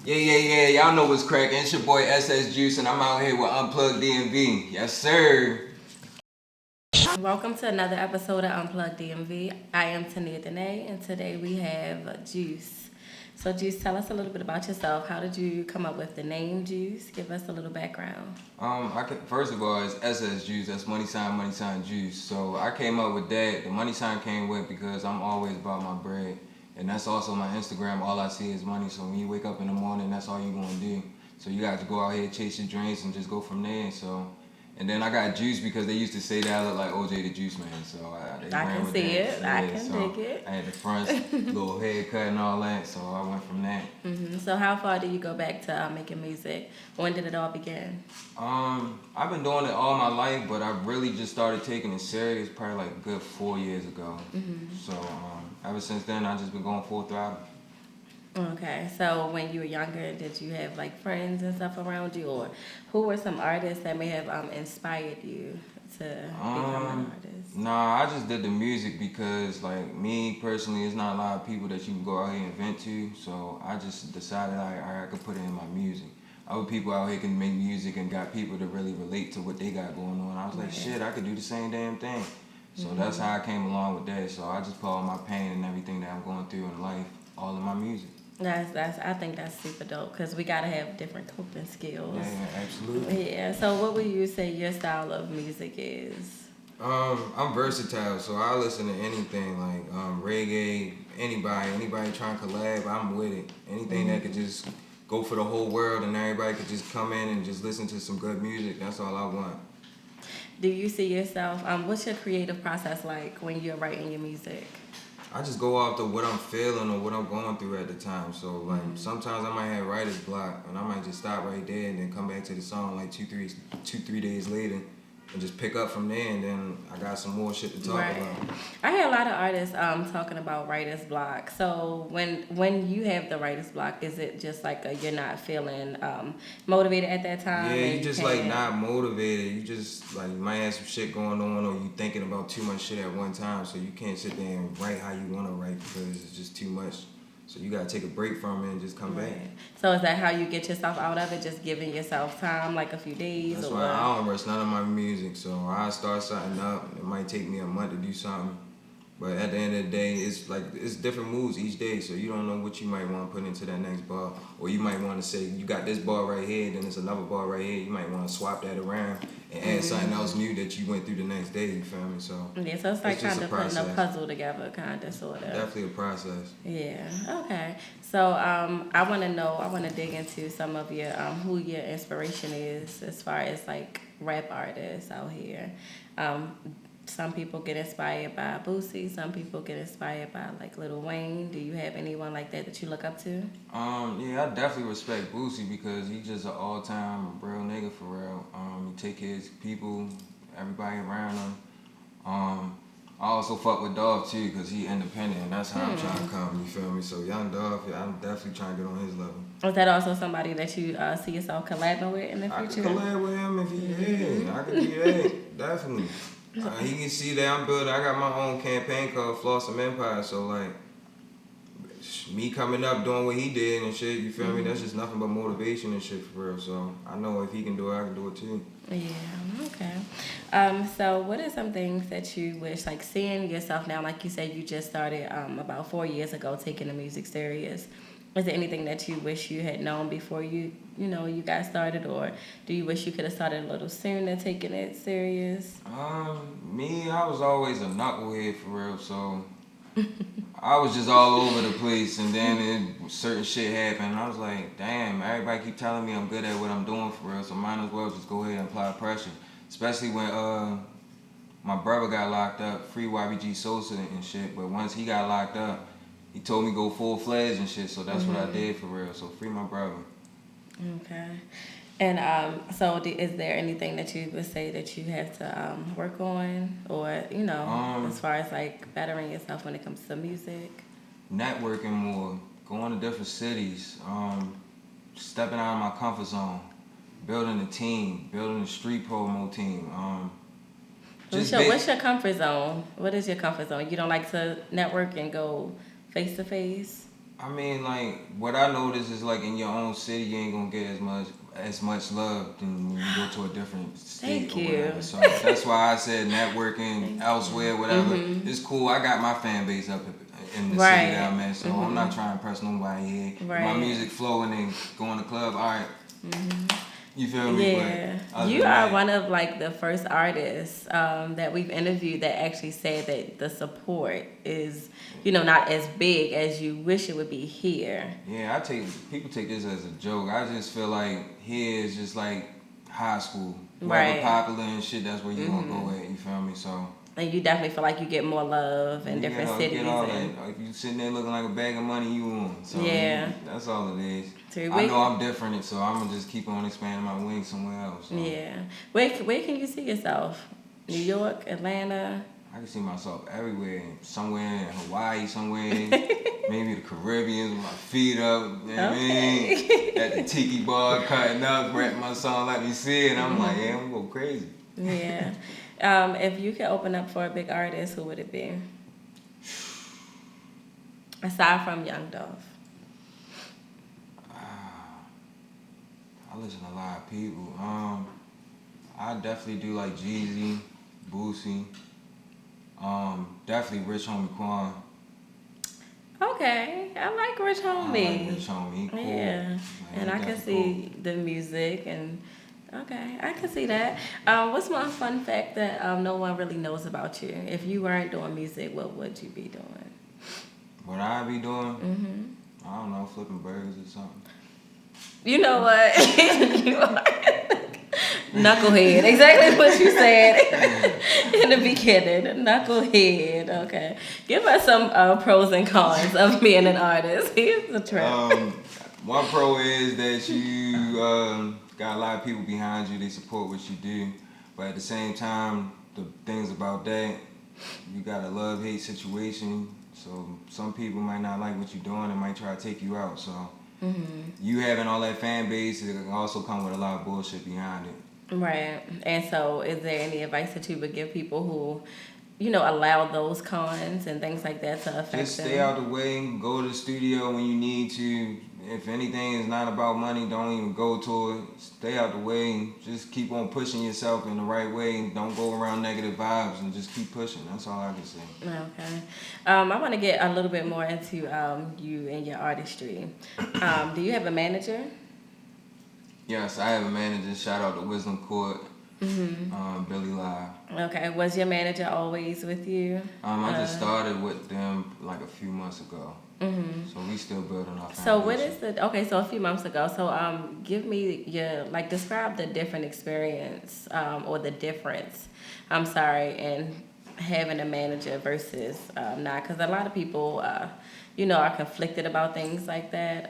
Yeah. Y'all know what's cracking. It's your boy SS Juice, and I'm out here with Unplugged DMV. Yes, sir. Welcome to another episode of Unplugged DMV. I am Tania Dene, and today we have Juice. So, Juice, tell us a little bit about yourself. How did you come up with the name Juice? Give us a little background. First of all, it's SS Juice. That's money sign Juice. So I came up with that. The money sign came with because I'm always about my bread, and that's also my Instagram. All I see is money. So when you wake up in the morning, that's all you're gonna do. So you got to go out here, chase your dreams, and just go from there. And then I got Juice because they used to say that I look like OJ the Juice Man. So they I ran can with see that. it. I can dig it. I had the front, little haircut and all that. So I went from that. So, how far did you go back to making music? When did it all begin? I've been doing it all my life, but I really just started taking it serious probably like a good 4 years ago. So ever since then, I just been going full throttle. Okay, so when you were younger, did you have like friends and stuff around you, or who were some artists that may have inspired you to become an artist? Nah, I just did the music because, like, me personally, it's not a lot of people that you can go out here and vent to. So I just decided I could put it in my music. Other people out here can make music and got people to really relate to what they got going on. I was like, shit, I could do the same damn thing. So that's how I came along with that. So I just put all my pain and everything that I'm going through in life, all in my music. I think that's super dope because we gotta have different coping skills. Yeah, absolutely. Yeah. So what would you say your style of music is? I'm versatile, so I listen to anything like reggae, anybody trying to collab, I'm with it. Anything that could just go for the whole world and everybody could just come in and just listen to some good music. That's all I want. Do you see yourself? What's your creative process like when you're writing your music? I just go off to what I'm feeling or what I'm going through at the time. So like sometimes I might have writer's block and I might just stop right there and then come back to the song like two, 3 days later and just pick up from there, and then I got some more shit to talk about. I hear a lot of artists talking about writer's block. So when you have the writer's block, is it just like you're not feeling motivated at that time? Yeah, you just like not motivated. You just like you might have some shit going on, or you thinking about too much shit at one time, so you can't sit there and write how you want to write because it's just too much. So you gotta take a break from it and just come back. So is that how you get yourself out of it? Just giving yourself time, like a few days? That's why I don't rush none of my music. So I start something up. It might take me a month to do something, but at the end of the day, it's different moods each day. So you don't know what you might want to put into that next bar, or you might want to say you got this bar right here, then there's another bar right here. You might want to swap that around and add something else new that you went through the next day. You feel me? So yeah, so it's like kind of putting a puzzle together, kind of, sort of. Definitely a process. Yeah. Okay. So I want to dig into some of your who your inspiration is as far as like rap artists out here. Some people get inspired by Boosie. Some people get inspired by like Lil Wayne. Do you have anyone like that you look up to? Yeah, I definitely respect Boosie because he's just an all-time real nigga for real. He take care of people, everybody around him. I also fuck with Dolph too because he independent and that's how I'm trying to come. You feel me? So young Dolph, yeah, I'm definitely trying to get on his level. Is that also somebody that you see yourself collabing with in the future? I could collab with him if he I could do that, definitely. He can see that I'm building. I got my own campaign called Flossum Empire. So like, me coming up doing what he did and shit. You feel me? That's just nothing but motivation and shit for real. So I know if he can do it, I can do it too. Yeah. Okay. So what are some things that you wish, like seeing yourself now? Like you said, you just started about 4 years ago taking the music serious. Is there anything that you wish you had known before you got started, or do you wish you could have started a little sooner taking it serious? Me, I was always a knucklehead for real, so I was just all over the place, and then certain shit happened, and I was like, damn, everybody keep telling me I'm good at what I'm doing for real, so might as well just go ahead and apply pressure, especially when my brother got locked up, free YBG Sosa and shit, but once he got locked up, he told me go full-fledged and shit, so that's what I did for real. So free my brother. Okay. And so is there anything that you would say that you have to work on, or, as far as like bettering yourself when it comes to music? Networking more, going to different cities, stepping out of my comfort zone, building a team, building a street promo team. What's your comfort zone? What is your comfort zone? You don't like to network and go face to face? I mean, like, what I notice is, like, in your own city, you ain't gonna get as much love than when you go to a different state Thank or you. whatever. So that's why I said networking elsewhere, whatever. It's cool. I got my fan base up in the city that I'm in, so I'm not trying to impress nobody here. If my music flowing and going to club, all right. You feel me? Yeah, But you are one of like the first artists that we've interviewed that actually said that the support is, not as big as you wish it would be here. Yeah, people take this as a joke. I just feel like here is just like high school. Wherever popular and shit, that's where you gonna go at. You feel me? So. And you definitely feel like you get more love in different cities. Get all that. If you sitting there looking like a bag of money, you won. So that's all it is. I know I'm different, so I'm gonna just keep on expanding my wings somewhere else. So. Yeah. Where can you see yourself? New York, Atlanta? I can see myself everywhere. Somewhere in Hawaii, somewhere maybe the Caribbean with my feet up. You know what I mean? At the tiki bar, cutting up, rapping my song like you see it. I'm like, yeah, I'm gonna go crazy. Yeah. If you could open up for a big artist, who would it be? Aside from Young Dolph. I listen to a lot of people. I definitely do like Jeezy, Boosie. Definitely Rich Homie Quan. Okay, I like Rich Homie. I like Rich Homie. He cool. Yeah, like, and I can see the music and. Okay, I can see that. What's one fun fact that no one really knows about you? If you weren't doing music, what would you be doing? What I be doing? I don't know, flipping burgers or something. You know what? You are knucklehead. Exactly what you said in the beginning. Knucklehead. Okay. Give us some pros and cons of being an artist. Here's the trap. One pro is that you got a lot of people behind you. They support what you do. But at the same time, the things about that, you got a love-hate situation. So some people might not like what you're doing and might try to take you out. So you having all that fan base, it can also come with a lot of bullshit behind it. Right. And so is there any advice that you would give people who, allow those cons and things like that to affect them? Just stay out the way. Go to the studio when you need to. If anything is not about money, don't even go to it. Stay out the way. Just keep on pushing yourself in the right way. Don't go around negative vibes and just keep pushing. That's all I can say. Okay. I want to get a little bit more into you and your artistry. Do you have a manager? Yes, I have a manager. Shout out to Wisdom Court. Billy Live. Okay. Was your manager always with you? I just started with them like a few months ago. So we still building our foundation. So what is so a few months ago. So give me describe the different experience or the difference, in having a manager versus not. Because a lot of people, are conflicted about things like that,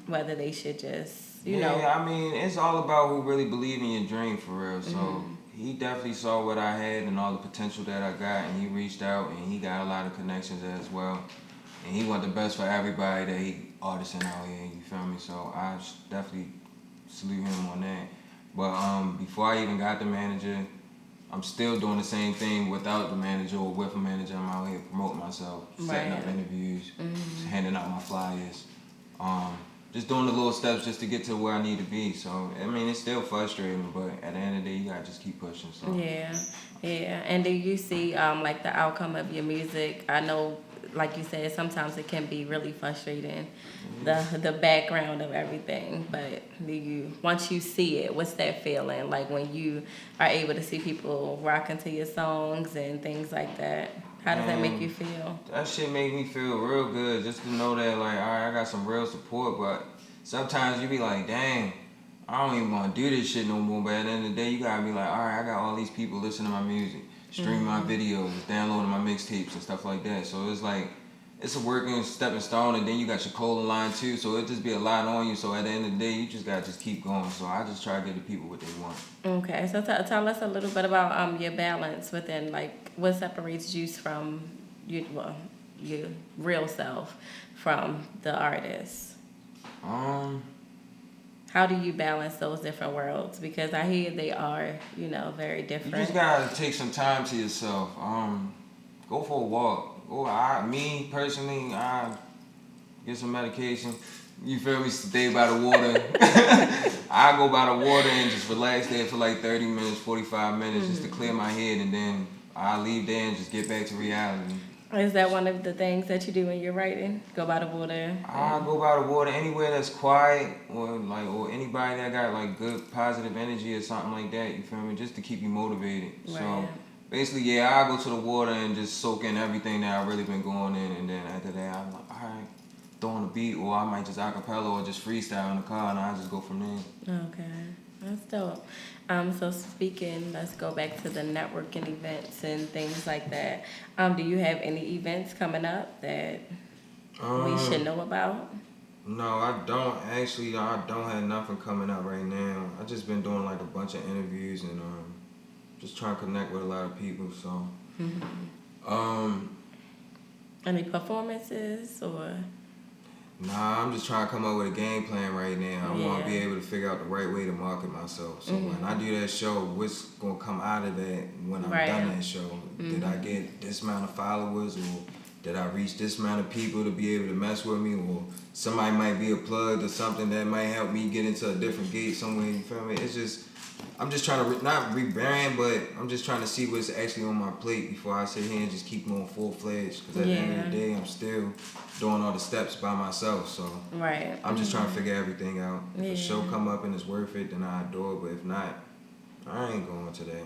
whether they should just, Yeah, I mean, it's all about who really believe in your dream for real. So he definitely saw what I had and all the potential that I got, and he reached out and he got a lot of connections as well. And he want the best for everybody that he artisan out here, you feel me? So I definitely salute him on that. But before I even got the manager, I'm still doing the same thing without the manager or with a manager. I'm out here promoting myself, setting up interviews, handing out my flyers. Just doing the little steps just to get to where I need to be. So, I mean, it's still frustrating, but at the end of the day, you gotta just keep pushing. So. Yeah. And do you see like the outcome of your music? I know, like you said, sometimes it can be really frustrating, the background of everything. But once you see it, what's that feeling like when you are able to see people rocking to your songs and things like that? How does that make you feel? That shit make me feel real good just to know that, like, all right, I got some real support. But sometimes you be like, dang, I don't even want to do this shit no more. But at the end of the day, you gotta be like, all right, I got all these people listening to my music, streaming my videos, downloading my mixtapes and stuff like that. So it's like, it's a working stepping stone, and then you got your clothing line too. So it just be a lot on you. So at the end of the day, you just gotta just keep going. So I just try to give the people what they want. Okay, so tell us a little bit about your balance within, like, what separates you from your real self from the artist. How do you balance those different worlds? Because I hear they are, very different. You just gotta take some time to yourself. Go for a walk. Me personally, get some medication. You feel me? Stay by the water. I go by the water and just relax there for like 30 minutes, 45 minutes, just to clear my head, and then I leave there and just get back to reality. Is that one of the things that you do when you're writing? Go by the water? I go by the water anywhere that's quiet, or anybody that got like good positive energy or something like that. You feel me? Just to keep you motivated. Right. So basically, yeah, I go to the water and just soak in everything that I've really been going in, and then after that, I'm like, all right, throw on a beat, or I might just acapella or just freestyle in the car, and I just go from there. Okay, that's dope. So speaking, let's go back to the networking events and things like that. Do you have any events coming up that we should know about? No, I don't. Actually, I don't have nothing coming up right now. I just been doing like a bunch of interviews and just trying to connect with a lot of people. So, Any performances or? Nah, I'm just trying to come up with a game plan right now. I want to be able to figure out the right way to market myself. So when I do that show, what's going to come out of that when I'm done that show? Did I get this amount of followers, or did I reach this amount of people to be able to mess with me? Or somebody might be a plug or something that might help me get into a different gate somewhere, you feel me? It's just, I'm just trying to, not rebrand, but I'm just trying to see what's actually on my plate before I sit here and just keep going full-fledged. Because at the end of the day, I'm still doing all the steps by myself. So I'm just trying to figure everything out. If a show come up and it's worth it, then I do it. But if not, I ain't going to that.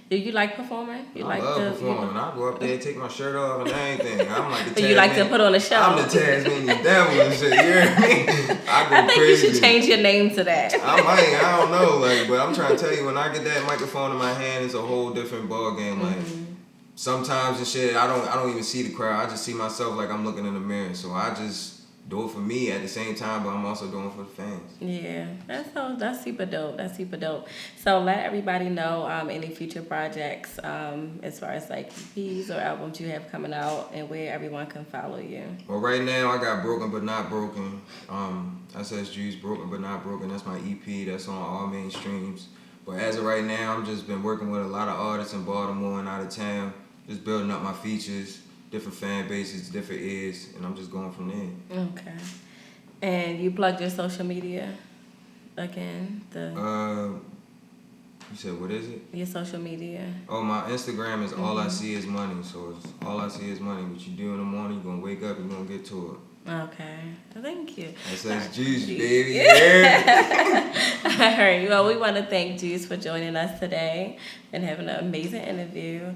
Do you like performing? I love performing. I go up there, take my shirt off and everything. I'm like the But you like to put on a show. I'm the Tasmanian devil and shit. You hear me? I think crazy. You should change your name to that. I don't know. But I'm trying to tell you, when I get that microphone in my hand, it's a whole different ball game. Sometimes and shit, I don't even see the crowd. I just see myself like I'm looking in the mirror. So I just do it for me at the same time, but I'm also doing it for the fans. Yeah, that's super dope. That's super dope. So let everybody know any future projects as far as like EPs or albums you have coming out and where everyone can follow you. Well, right now I got Broken But Not Broken. SSG's Broken But Not Broken. That's my EP. That's on all mainstreams. But as of right now, I'm just been working with a lot of artists in Baltimore and out of town, just building up my features, different fan bases, different ears, and I'm just going from there. Okay. And you plugged your social media again? You said, what is it? Your social media. Oh, my Instagram is All I See Is Money. So it's All I See Is Money. What you do in the morning, you're going to wake up and you're going to get to it. Okay. Thank you. That says Juice, baby. Yeah. All right. Well, we want to thank Juice for joining us today and having an amazing interview.